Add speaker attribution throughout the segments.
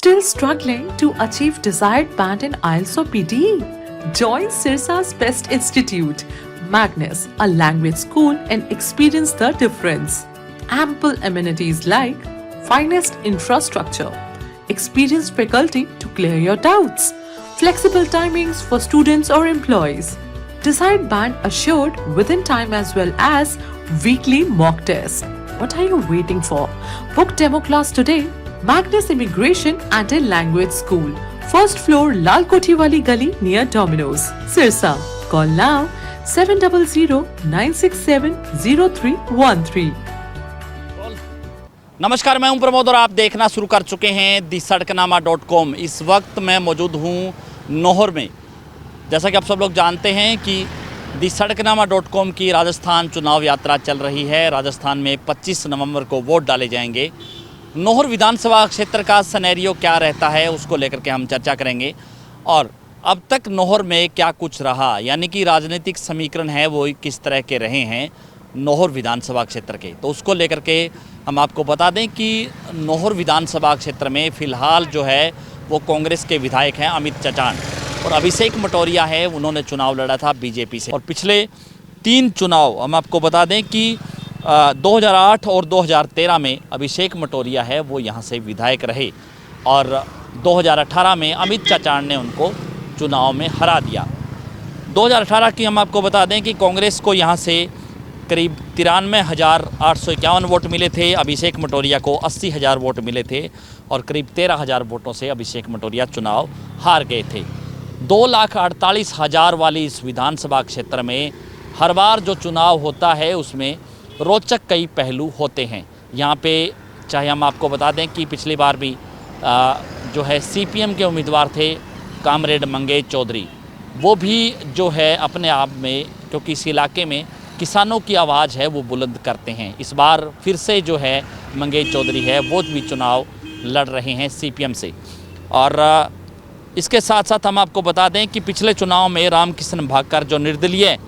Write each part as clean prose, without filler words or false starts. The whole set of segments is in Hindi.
Speaker 1: Still struggling to achieve desired band in IELTS or PTE? Join Sirsa's Best Institute, Magnus, a language school, and experience the difference. Ample amenities like finest infrastructure, experienced faculty to clear your doubts, flexible timings for students or employees, desired band assured within time as well as weekly mock test. What are you waiting for? Book demo class today. Magnus Immigration and a Language School. First floor, Lal Koti Wali Gali near Domino's, Sirsa. Call now 700-967-0313.
Speaker 2: नमस्कार, मैं हूं प्रमोद और आप देखना शुरू कर चुके हैं दी सड़कनामा.com। इस वक्त मैं मौजूद हूं नौहर में। जैसा कि आप सब लोग जानते हैं कि दी सड़कनामा.com की राजस्थान चुनाव यात्रा चल रही है। राजस्थान में 25 नवंबर को वोट डाले जाएंगे। नौहर विधानसभा क्षेत्र का सिनेरियो क्या रहता है उसको लेकर के हम चर्चा करेंगे और अब तक नौहर में क्या कुछ रहा, यानी कि राजनीतिक समीकरण है वो किस तरह के रहे हैं नौहर विधानसभा क्षेत्र के, तो उसको लेकर के हम आपको बता दें कि नौहर विधानसभा क्षेत्र में फ़िलहाल जो है वो कांग्रेस के विधायक हैं अमित चचान और अभिषेक मटोरिया है, उन्होंने चुनाव लड़ा था बीजेपी से। और पिछले 3 चुनाव हम आपको बता दें कि 2008 और 2013 में अभिषेक मटोरिया है वो यहाँ से विधायक रहे और 2018 में अमित चचान ने उनको चुनाव में हरा दिया। 2018 की हम आपको बता दें कि कांग्रेस को यहाँ से करीब 93,851 वोट मिले थे, अभिषेक मटोरिया को 80,000 वोट मिले थे और करीब 13,000 वोटों से अभिषेक मटोरिया चुनाव हार गए थे। 2,48,000 वाली इस विधानसभा क्षेत्र में हर बार जो चुनाव होता है उसमें रोचक कई पहलू होते हैं। यहाँ पे चाहे हम आपको बता दें कि पिछली बार भी जो है सीपीएम के उम्मीदवार थे कामरेड मंगेश चौधरी, वो भी जो है अपने आप में, क्योंकि इस इलाके में किसानों की आवाज़ है वो बुलंद करते हैं। इस बार फिर से जो है मंगेश चौधरी है वो भी चुनाव लड़ रहे हैं सीपीएम से। और इसके साथ साथ हम आपको बता दें कि पिछले चुनाव में रामकिशन भाकर जो निर्दलीय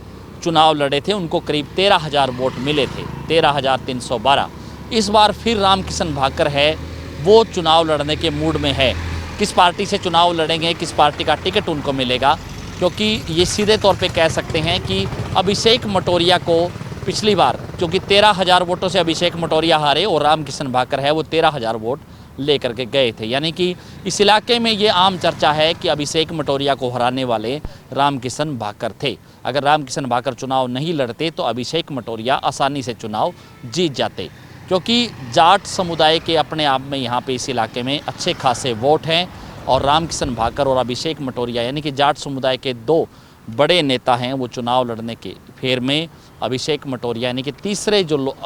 Speaker 2: चुनाव लड़े थे उनको करीब 13,000 वोट मिले थे, 13,312। इस बार फिर रामकिशन भाकर है वो चुनाव लड़ने के मूड में है। किस पार्टी से चुनाव लड़ेंगे, किस पार्टी का टिकट उनको मिलेगा, क्योंकि ये सीधे तौर पे कह सकते हैं कि अभिषेक मटोरिया को पिछली बार, क्योंकि 13,000 वोटों से अभिषेक मटोरिया हारे और रामकिशन भाकर है वो 13,000 वोट लेकर के गए थे। यानी कि इस इलाके में ये आम चर्चा है कि अभिषेक मटोरिया को हराने वाले रामकिशन भाकर थे। अगर रामकिशन भाकर चुनाव नहीं लड़ते तो अभिषेक मटोरिया आसानी से चुनाव जीत जाते, क्योंकि जाट समुदाय के अपने आप में यहाँ पे इस इलाके में अच्छे खासे वोट हैं और रामकिशन भाकर और अभिषेक मटोरिया यानी कि जाट समुदाय के 2 बड़े नेता हैं वो चुनाव लड़ने के फेर में अभिषेक मटोरिया यानी कि तीसरे जो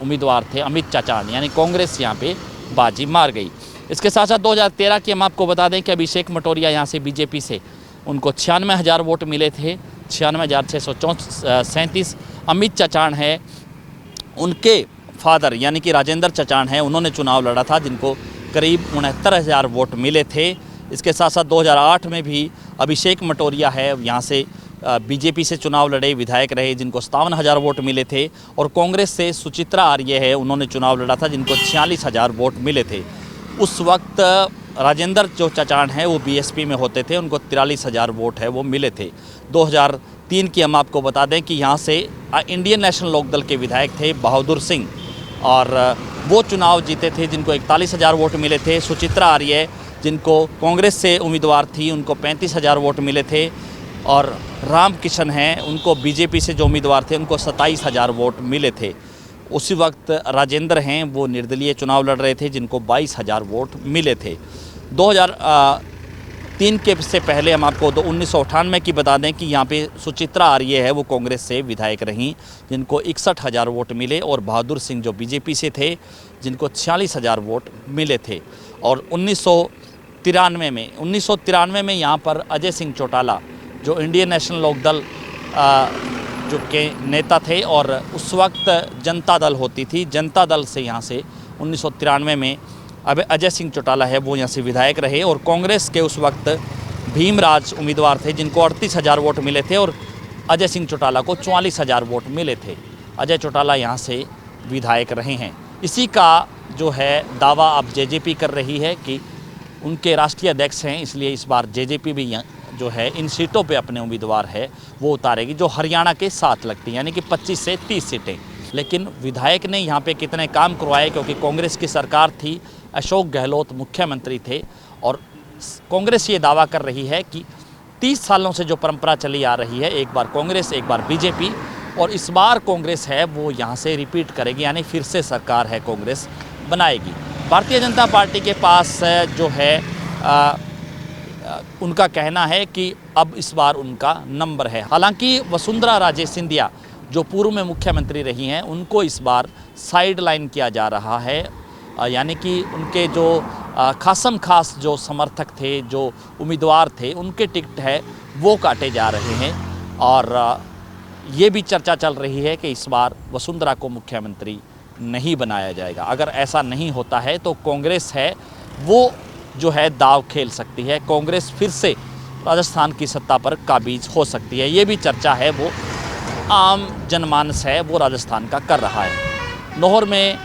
Speaker 2: उम्मीदवार थे अमित चचान यानी कांग्रेस यहाँ पे बाजी मार गई। इसके साथ साथ 2013 की हम आपको बता दें कि अभिषेक मटोरिया यहाँ से बीजेपी से उनको 96,000 वोट मिले थे, 96,637। अमित चचान है, उनके फादर यानी कि राजेंद्र चचान है, उन्होंने चुनाव लड़ा था जिनको करीब 69,000 वोट मिले थे। इसके साथ साथ 2008 में भी अभिषेक मटोरिया है यहाँ से बीजेपी से चुनाव लड़े, विधायक रहे, जिनको 57,000 वोट मिले थे और कांग्रेस से सुचित्रा आर्य है, उन्होंने चुनाव लड़ा था जिनको 46,000 वोट मिले थे। उस वक्त राजेंद्र जो चचान है वो बीएसपी में होते थे, उनको 43,000 वोट है वो मिले थे। 2003 की हम आपको बता दें कि यहाँ से इंडियन नेशनल लोकदल के विधायक थे बहादुर सिंह और वो चुनाव जीते थे जिनको 41,000 वोट मिले थे। सुचित्रा आर्य जिनको कांग्रेस से उम्मीदवार थी उनको 35,000 वोट मिले थे और रामकिशन हैं उनको बीजेपी से जो उम्मीदवार थे उनको 27,000 वोट मिले थे। उसी वक्त राजेंद्र हैं वो निर्दलीय चुनाव लड़ रहे थे जिनको 22,000 वोट मिले थे। 2003 के से पहले हम आपको 1998 की बता दें कि यहाँ पे सुचित्रा आर्य है वो कांग्रेस से विधायक रहीं जिनको 61,000 वोट मिले और बहादुर सिंह जो बीजेपी से थे जिनको 46,000 वोट मिले थे। और 1993 में यहाँ पर अजय सिंह चौटाला जो इंडियन नेशनल लोकदल जो के नेता थे और उस वक्त जनता दल होती थी, जनता दल से यहाँ से 1993 में अब अजय सिंह चौटाला है वो यहाँ से विधायक रहे और कांग्रेस के उस वक्त भीमराज उम्मीदवार थे जिनको 38,000 वोट मिले थे और अजय सिंह चौटाला को 44,000 वोट मिले थे। अजय चौटाला यहाँ से विधायक रहे हैं। इसी का जो है दावा अब जेजेपी कर रही है कि उनके राष्ट्रीय अध्यक्ष हैं, इसलिए इस बार जेजेपी भी जो है इन सीटों पे अपने उम्मीदवार है वो उतारेगी, जो हरियाणा के साथ लगती हैं, यानी कि 25 से 30 सीटें। लेकिन विधायक ने यहाँ पे कितने काम करवाए, क्योंकि कांग्रेस की सरकार थी, अशोक गहलोत मुख्यमंत्री थे, और कांग्रेस ये दावा कर रही है कि 30 सालों से जो परंपरा चली आ रही है, एक बार कांग्रेस एक बार बीजेपी, और इस बार कांग्रेस है वो यहाँ से रिपीट करेगी, यानी फिर से सरकार है कांग्रेस बनाएगी। भारतीय जनता पार्टी के पास जो है उनका कहना है कि अब इस बार उनका नंबर है। हालांकि वसुंधरा राजे सिंधिया जो पूर्व में मुख्यमंत्री रही हैं, उनको इस बार साइड लाइन किया जा रहा है, यानी कि उनके जो खासम खास जो समर्थक थे, जो उम्मीदवार थे, उनके टिकट है वो काटे जा रहे हैं। और ये भी चर्चा चल रही है कि इस बार वसुंधरा को मुख्यमंत्री नहीं बनाया जाएगा। अगर ऐसा नहीं होता है तो कांग्रेस है वो जो है दाव खेल सकती है, कांग्रेस फिर से राजस्थान की सत्ता पर काबिज हो सकती है। ये भी चर्चा है वो आम जनमानस है वो राजस्थान का कर रहा है। नौहर में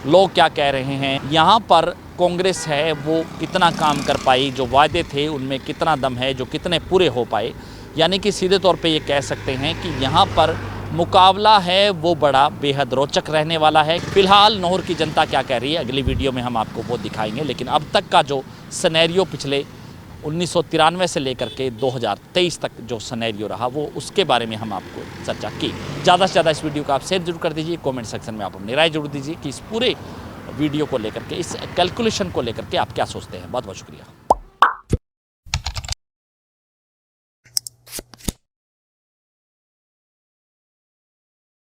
Speaker 2: लोग क्या कह रहे हैं, यहाँ पर कांग्रेस है वो कितना काम कर पाई, जो वायदे थे उनमें कितना दम है, जो कितने पूरे हो पाए, यानी कि सीधे तौर पे ये कह सकते हैं कि यहाँ पर मुकाबला है वो बड़ा बेहद रोचक रहने वाला है। फिलहाल नौहर की जनता क्या कह रही है, अगली वीडियो में हम आपको वो दिखाएंगे। लेकिन अब तक का जो सिनेरियो पिछले 1993 से लेकर के 2023 तक जो सिनेरियो रहा, वो उसके बारे में हम आपको चर्चा की। ज़्यादा से ज़्यादा इस वीडियो को आप शेयर जरूर कर दीजिए, कमेंट सेक्शन में आप अपनी राय जरूर दीजिए कि इस पूरे वीडियो को लेकर के, इस कैलकुलेशन को लेकर के आप क्या सोचते हैं। बहुत बहुत शुक्रिया।